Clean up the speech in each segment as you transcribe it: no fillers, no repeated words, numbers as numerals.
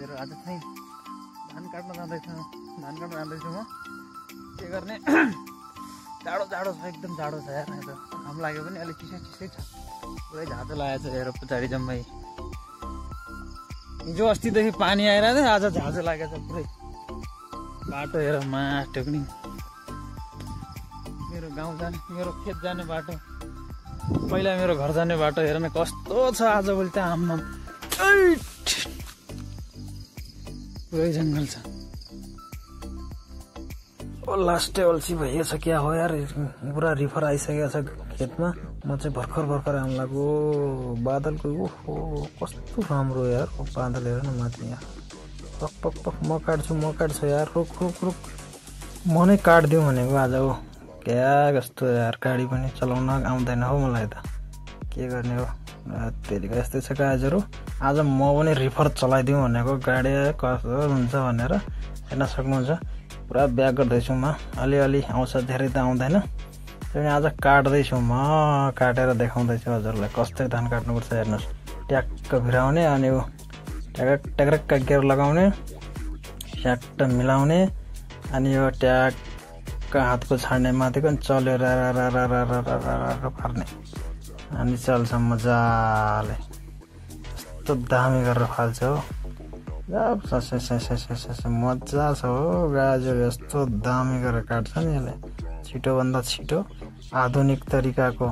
मेरो आज चाहिँ धान काट्न जाँदैछु म के गर्ने जाडो छ एकदम जाडो छ यार यहाँ त घाम लाग्यो पनि अलिक चिसै छ पुरै झाँचो लागेको छ हेर पछाडि जम्मै हिजो अस्तिदेखि पानी आइरहेको थियो आज झाँचो लागेको छ पुरै बाटो हेर माटो पनि मेरो गाउँ जाने मेरो खेत जाने बाटो पहिला मेरो घर जाने बाटो हेर न कस्तो छ आजभोलि त आम्मा पुरै जङ्गल छ ओ लास्टै अल्छी भइएछ क्या हो यार पुरा रिफर आइसकेको छ खेतमा म चाहिँ भर्खर आउनु लाग्यो बादलको ओहो कस्तो राम्रो यार बादल हेर न माथि यहाँ पक म काट्छु यार रुक म नै काटिदिउँ भनेको आज हो क्या कस्तो यार गाडी पनि चलाउन आउँदैन हो मलाई त के गर्ने हो त्यतिका यस्तै छ काजहरू आज म पनि रिफर चलाइदिउँ भनेको गाडी कस्तो हुन्छ भनेर हेर्न सक्नुहुन्छ पुरा ब्याक गर्दैछु म अलिअलि आउँछ धेरै त आउँदैन त्यही आज काट्दैछु म काटेर देखाउँदैछु हजुरलाई कसरी धान काट्नुपर्छ हेर्नुहोस् ट्याक्क भिराउने अनि ट्याक्क गेर लगाउने ट्याक्क मिलाउने अनि यो ट्याक्क हातको छाड्ने माथिको चल्यो पार्ने अनि चल्छ मजाले यस्तो दामी गरेर फाल्छ हो मजा छ हो गाजर यस्तो दामी गरेर काट्छ नि यसले छिटोभन्दा छिटो आधुनिक तरिकाको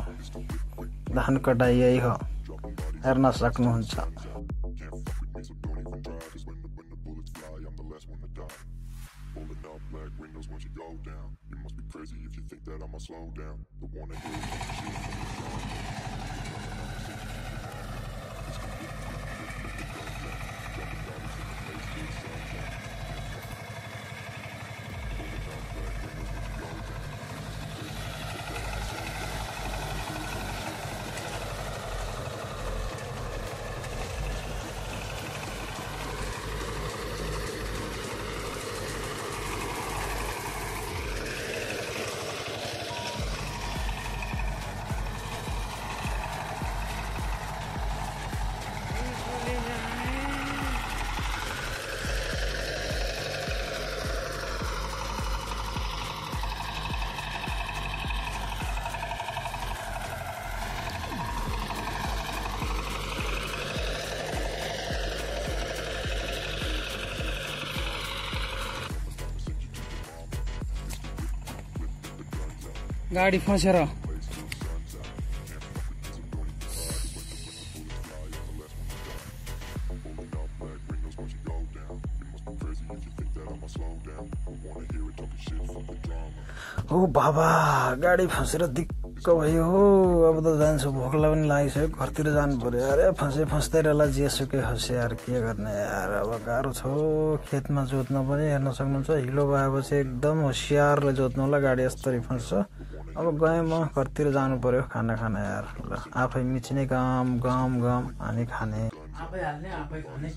धान कटाइ यही हो हेर्न सक्नुहुन्छ गाडी फसेर ओ बाबा गाडी फसेर दिक्क भयो हो अब त जान्छु भोकलाई पनि लागिसक्यो घरतिर जानु पर्यो अरे फस्दै रहेला जेसुकै होस् यार के गर्ने यार अब गाह्रो छ खेतमा जोत्न पनि हेर्न सक्नुहुन्छ हिलो भएपछि एकदम होसियारले जोत्नु होला गाडी यस्तरी फस्छ अब गएँ म घरतिर जानु पर्यो खाना यार ल आफै मिच्ने गम अनि खाने आफै हाल्ने आफै खाने